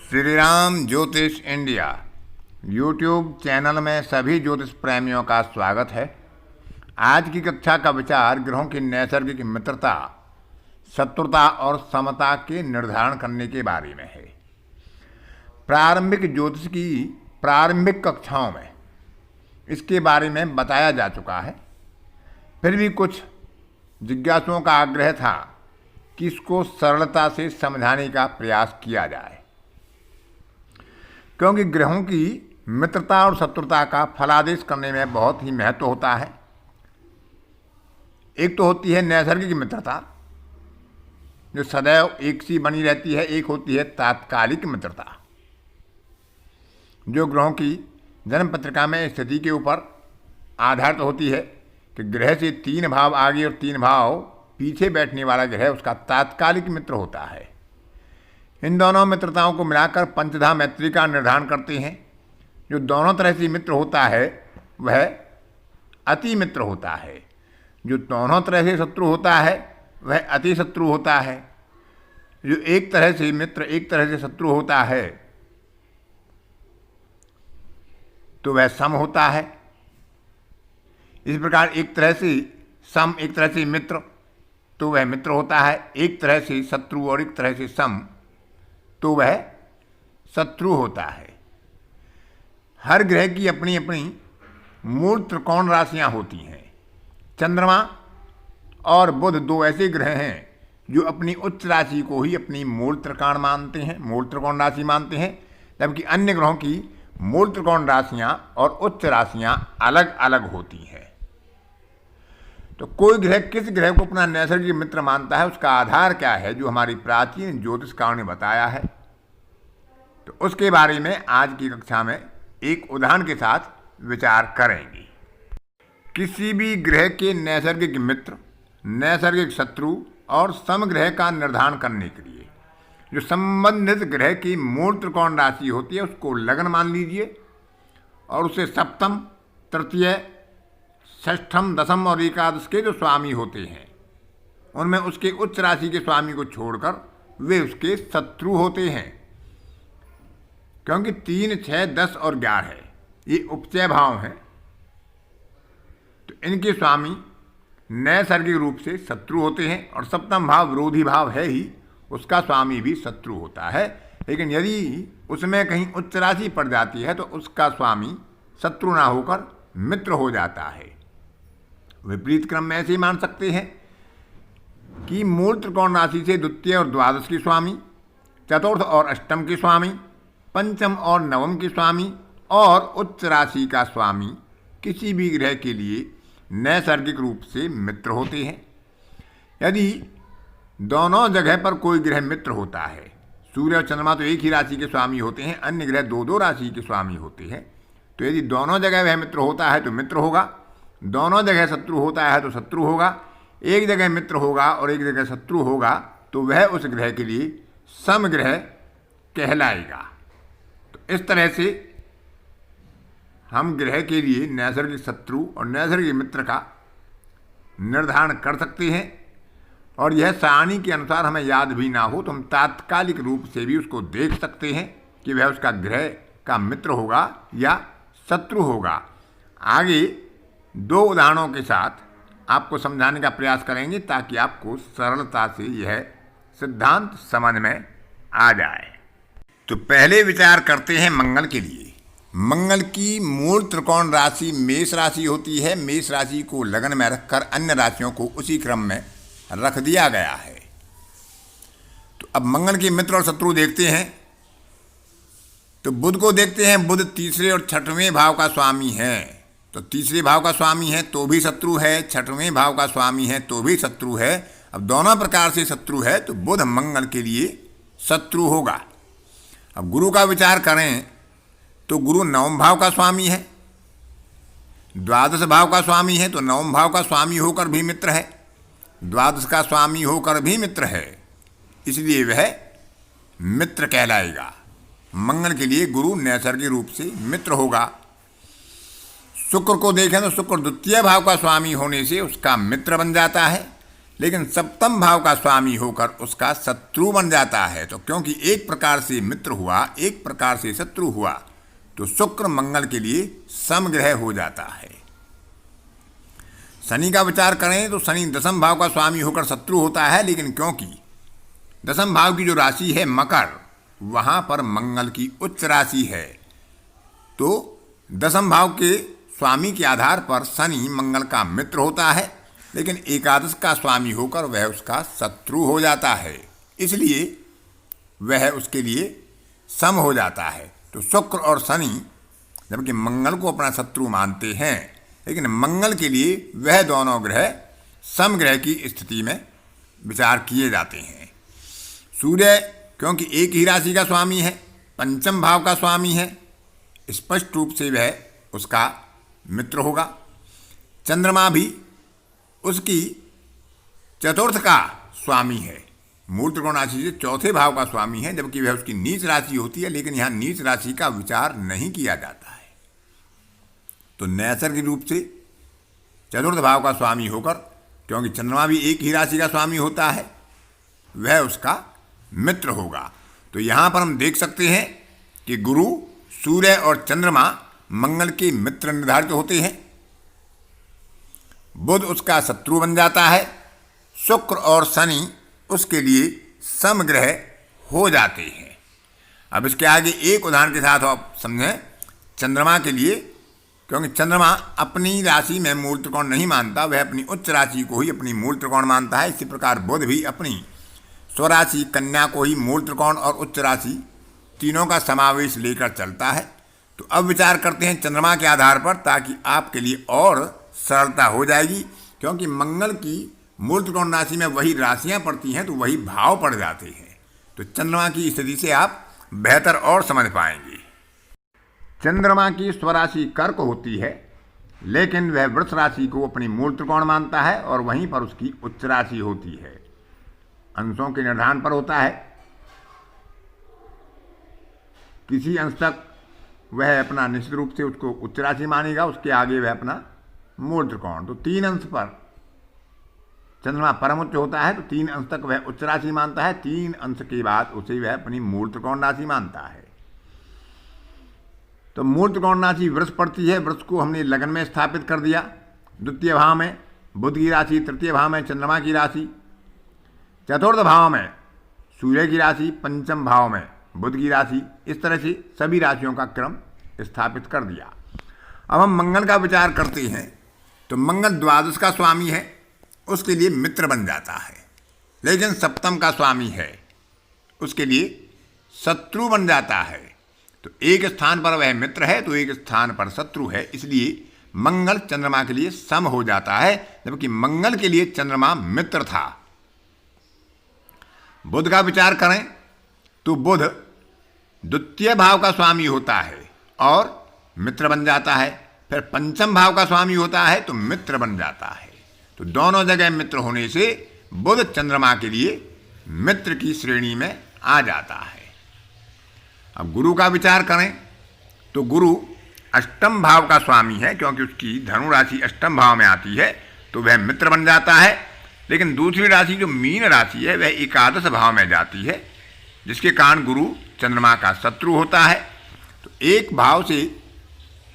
श्री राम ज्योतिष India YouTube channel में सभी ज्योतिष प्रेमियों का स्वागत है। आज की कक्षा का विचार ग्रहों की नैसर्गिक मित्रता, शत्रुता और समता के निर्धारण करने के बारे में है। प्रारंभिक ज्योतिष की प्रारंभिक कक्षाओं में इसके बारे में बताया जा चुका है। फिर भी कुछ जिज्ञासुओं का आग्रह था कि इसको सरलता से समझाने का प्रयास किया जाए, क्योंकि ग्रहों की मित्रता और शत्रुता का फलादेश करने में बहुत ही महत्व होता है। एक तो होती है नैसर्गिक मित्रता, जो सदैव एक सी बनी रहती है। एक होती है तात्कालिक मित्रता, जो ग्रहों की जन्म पत्रिका में स्थिति के ऊपर आधारित होती है कि ग्रह से 3 भाव आगे और 3 भाव पीछे बैठने वाला ग्रह उसका तात्कालिक मित्र होता है। इन दोनों मित्रताओं को मिलाकर पंचधा मैत्री का निर्धारण करते हैं। जो दोनों तरह से मित्र होता है वह अति मित्र होता है। जो दोनों तरह से शत्रु होता है वह अति शत्रु होता है। जो एक तरह से मित्र एक तरह से शत्रु होता है तो वह सम होता है। इस प्रकार एक तरह से सम एक तरह से मित्र तो वह मित्र होता है। एक तरह से शत्रु और एक तरह से सम तो वह शत्रु होता है। हर ग्रह की अपनी अपनी मूल त्रिकोण राशियां होती हैं। चंद्रमा और बुध 2 ऐसे ग्रह हैं जो अपनी उच्च राशि को ही अपनी मूल त्रिकोण मानते हैं, मूल त्रिकोण राशि मानते हैं, जबकि अन्य ग्रहों की मूल त्रिकोण राशियां और उच्च राशियां अलग अलग होती हैं। तो कोई ग्रह किस ग्रह को अपना नैसर्गिक मित्र मानता है, उसका आधार क्या है, जो हमारी प्राचीन ज्योतिषकारों ने बताया है। तो उसके बारे में आज की कक्षा में एक उदाहरण के साथ विचार करेंगे। किसी भी ग्रह के नैसर्गिक मित्र, नैसर्गिक शत्रु और समग्रह का निर्धारण करने के लिए जो संबंधित ग्रह की मूल त्रिकोण राशि होती है उसको लग्न मान लीजिए और उसे सप्तम, तृतीय, षष्ठम, दशम और एकादश के जो स्वामी होते हैं उनमें उसके उच्च राशि के स्वामी को छोड़कर वे उसके शत्रु होते हैं। क्योंकि 3, 6, 10 और 11 ये उपचय भाव हैं, तो इनके स्वामी नैसर्गिक रूप से शत्रु होते हैं। और सप्तम भाव विरोधी भाव है ही, उसका स्वामी भी शत्रु होता है। लेकिन यदि उसमें कहीं उच्च राशि पड़ जाती है तो उसका स्वामी शत्रु ना होकर मित्र हो जाता है। विपरीत क्रम में ऐसे ही मान सकते हैं कि मूल त्रिकोण राशि से द्वितीय और द्वादश के स्वामी, चतुर्थ और अष्टम के स्वामी, पंचम और नवम के स्वामी और उच्च राशि का स्वामी किसी भी ग्रह के लिए नैसर्गिक रूप से मित्र होते हैं। यदि दोनों जगह पर कोई ग्रह मित्र होता है, सूर्य और चंद्रमा तो एक ही राशि के स्वामी होते हैं, अन्य ग्रह 2-2 राशि के स्वामी होते हैं, तो यदि दोनों जगह वह मित्र होता है तो मित्र होगा, दोनों जगह शत्रु होता है तो शत्रु होगा। एक जगह मित्र होगा और एक जगह शत्रु होगा तो वह उस ग्रह के लिए समग्रह कहलाएगा। तो इस तरह से हम ग्रह के लिए नैसर्गिक शत्रु और नैसर्गिक मित्र का निर्धारण कर सकते हैं। और यह सारणी के अनुसार हमें याद भी ना हो तो हम तात्कालिक रूप से भी उसको देख सकते हैं कि वह उसका ग्रह का मित्र होगा या शत्रु होगा। आगे 2 उदाहरणों के साथ आपको समझाने का प्रयास करेंगे ताकि आपको सरलता से यह सिद्धांत समझ में आ जाए। तो पहले विचार करते हैं मंगल के लिए। मंगल की मूल त्रिकोण राशि मेष राशि होती है। मेष राशि को लग्न में रखकर अन्य राशियों को उसी क्रम में रख दिया गया है। तो अब मंगल के मित्र और शत्रु देखते हैं। तो बुध को देखते हैं। बुध तीसरे और छठवें भाव का स्वामी है, तो तीसरे भाव का स्वामी है तो भी शत्रु है, छठवें भाव का स्वामी है तो भी शत्रु है। अब दोनों प्रकार से शत्रु है तो बुध मंगल के लिए शत्रु होगा। अब गुरु का विचार करें तो गुरु 9वें भाव का स्वामी है, द्वादश भाव का स्वामी है, तो 9वें भाव का स्वामी होकर भी मित्र है, द्वादश का स्वामी होकर भी मित्र है, इसलिए वह मित्र कहलाएगा। मंगल के लिए गुरु नैसर्गिक रूप से मित्र होगा। शुक्र को देखें तो शुक्र द्वितीय भाव का स्वामी होने से उसका मित्र बन जाता है, लेकिन सप्तम भाव का स्वामी होकर उसका शत्रु बन जाता है। तो क्योंकि एक प्रकार से मित्र हुआ, एक प्रकार से शत्रु हुआ, तो शुक्र मंगल के लिए समग्रह हो जाता है। शनि का विचार करें तो शनि दसम भाव का स्वामी होकर शत्रु होता है, लेकिन क्योंकि दसम भाव की जो राशि है मकर, वहां पर मंगल की उच्च राशि है, तो दसम भाव के स्वामी के आधार पर शनि मंगल का मित्र होता है, लेकिन एकादश का स्वामी होकर वह उसका शत्रु हो जाता है, इसलिए वह उसके लिए सम हो जाता है। तो शुक्र और शनि जबकि मंगल को अपना शत्रु मानते हैं, लेकिन मंगल के लिए वह दोनों ग्रह समग्रह की स्थिति में विचार किए जाते हैं। सूर्य क्योंकि एक ही राशि का स्वामी है, पंचम भाव का स्वामी है, स्पष्ट रूप से वह उसका मित्र होगा। चंद्रमा भी उसकी चतुर्थ का स्वामी है, मूल त्रिकोण राशि से चौथे भाव का स्वामी है, जबकि वह उसकी नीच राशि होती है, लेकिन यहाँ नीच राशि का विचार नहीं किया जाता है। तो नैसर्गिक रूप से चतुर्थ भाव का स्वामी होकर, क्योंकि चंद्रमा भी एक ही राशि का स्वामी होता है, वह उसका मित्र होगा। तो यहाँ पर हम देख सकते हैं कि गुरु, सूर्य और चंद्रमा मंगल के मित्र निर्धारित होते हैं, बुध उसका शत्रु बन जाता है, शुक्र और शनि उसके लिए समग्रह हो जाते हैं। अब इसके आगे एक उदाहरण के साथ आप समझें। चंद्रमा के लिए, क्योंकि चंद्रमा अपनी राशि में मूल त्रिकोण नहीं मानता, वह अपनी उच्च राशि को ही अपनी मूल त्रिकोण मानता है। इसी प्रकार बुध भी अपनी स्वराशि कन्या को ही मूल त्रिकोण और उच्च राशि तीनों का समावेश लेकर चलता है। तो अब विचार करते हैं चंद्रमा के आधार पर, ताकि आपके लिए और सरलता हो जाएगी, क्योंकि मंगल की मूल त्रिकोण राशि में वही राशियां पड़ती हैं, तो वही भाव पड़ जाते हैं। तो चंद्रमा की स्थिति से आप बेहतर और समझ पाएंगे। चंद्रमा की स्वराशि कर्क होती है, लेकिन वह वृष राशि को अपनी मूल त्रिकोण मानता है और वहीं पर उसकी उच्च राशि होती है। अंशों के निर्धारण पर होता है, किसी अंश तक वह अपना निश्चित रूप से उसको उच्च राशि मानेगा, उसके आगे वह अपना मूल त्रिकोण। तो 3 अंश पर चंद्रमा परम उच्च होता है, तो 3 अंश तक वह उच्च राशि मानता है, 3 अंश के बाद उसे वह अपनी मूल त्रिकोण राशि मानता है। तो मूल त्रिकोण राशि वृष पड़ती है, वृष को हमने लगन में स्थापित कर दिया, द्वितीय भाव में बुध की राशि, तृतीय भाव में चंद्रमा की राशि, चतुर्थ भाव में सूर्य की राशि, पंचम भाव में बुध की राशि। इस तरह से सभी राशियों का क्रम स्थापित कर दिया। अब हम मंगल का विचार करते हैं। तो मंगल द्वादश का स्वामी है, उसके लिए मित्र बन जाता है, लेकिन सप्तम का स्वामी है, उसके लिए शत्रु बन जाता है। तो एक स्थान पर वह मित्र है, तो एक स्थान पर शत्रु है, इसलिए मंगल चंद्रमा के लिए सम हो जाता है, जबकि मंगल के लिए चंद्रमा मित्र था। बुध का विचार करें तो बुध द्वितीय भाव का स्वामी होता है और मित्र बन जाता है, फिर पंचम भाव का स्वामी होता है तो मित्र बन जाता है। तो दोनों जगह मित्र होने से बुध चंद्रमा के लिए मित्र की श्रेणी में आ जाता है। अब गुरु का विचार करें तो गुरु अष्टम भाव का स्वामी है, क्योंकि उसकी धनु राशि अष्टम भाव में आती है, तो वह मित्र बन जाता है। लेकिन दूसरी राशि जो मीन राशि है वह एकादश भाव में जाती है, जिसके कारण गुरु चंद्रमा का शत्रु होता है। तो एक भाव से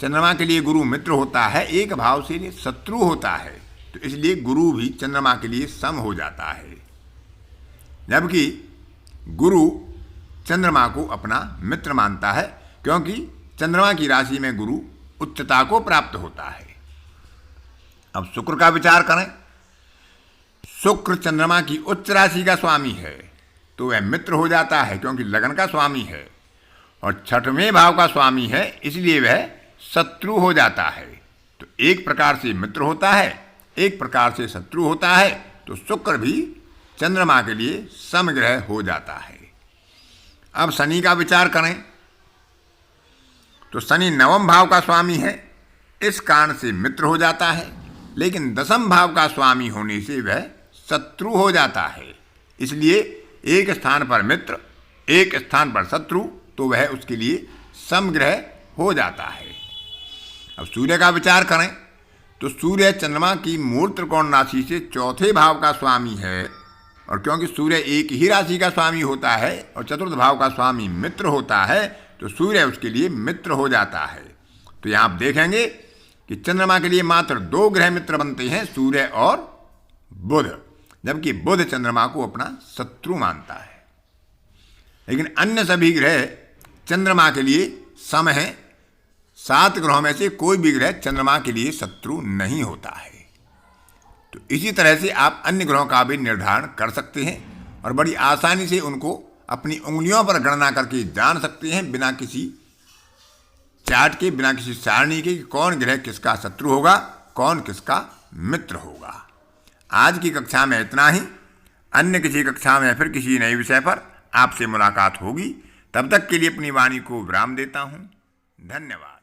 चंद्रमा के लिए गुरु मित्र होता है, एक भाव से शत्रु होता है, तो इसलिए गुरु भी चंद्रमा के लिए सम हो जाता है, जबकि गुरु चंद्रमा को अपना मित्र मानता है, क्योंकि चंद्रमा की राशि में गुरु उच्चता को प्राप्त होता है। अब शुक्र का विचार करें। शुक्र चंद्रमा की उच्च राशि का स्वामी है, तो वह मित्र हो जाता है, क्योंकि लगन का स्वामी है और छठवें भाव का स्वामी है, इसलिए वह शत्रु हो जाता है। तो एक प्रकार से मित्र होता है, एक प्रकार से शत्रु होता है। तो शुक्र भी चंद्रमा के लिए समग्रह हो जाता है। अब शनि का विचार करें तो शनि नवम भाव का स्वामी है, इस कारण से मित्र हो जाता है, लेकिन दसम भाव का स्वामी होने से वह शत्रु हो जाता है। इसलिए एक स्थान पर मित्र, एक स्थान पर शत्रु, तो वह उसके लिए समग्रह हो जाता है। अब सूर्य का विचार करें तो सूर्य चंद्रमा की मूल त्रिकोण राशि से चौथे भाव का स्वामी है, और क्योंकि सूर्य एक ही राशि का स्वामी होता है और चतुर्थ भाव का स्वामी मित्र होता है, तो सूर्य उसके लिए मित्र हो जाता है। तो यहाँ आप देखेंगे कि चंद्रमा के लिए मात्र 2 ग्रह मित्र बनते हैं, सूर्य और बुध, जबकि बुध चंद्रमा को अपना शत्रु मानता है। लेकिन अन्य सभी ग्रह चंद्रमा के लिए सम हैं। 7 ग्रहों में से कोई भी ग्रह चंद्रमा के लिए शत्रु नहीं होता है। तो इसी तरह से आप अन्य ग्रहों का भी निर्धारण कर सकते हैं और बड़ी आसानी से उनको अपनी उंगलियों पर गणना करके जान सकते हैं, बिना किसी चार्ट के, बिना किसी सारणी के, कि कौन ग्रह किसका शत्रु होगा, कौन किसका मित्र होगा। आज की कक्षा में इतना ही। अन्य किसी कक्षा में फिर किसी नए विषय पर आपसे मुलाकात होगी। तब तक के लिए अपनी वाणी को विराम देता हूँ। धन्यवाद।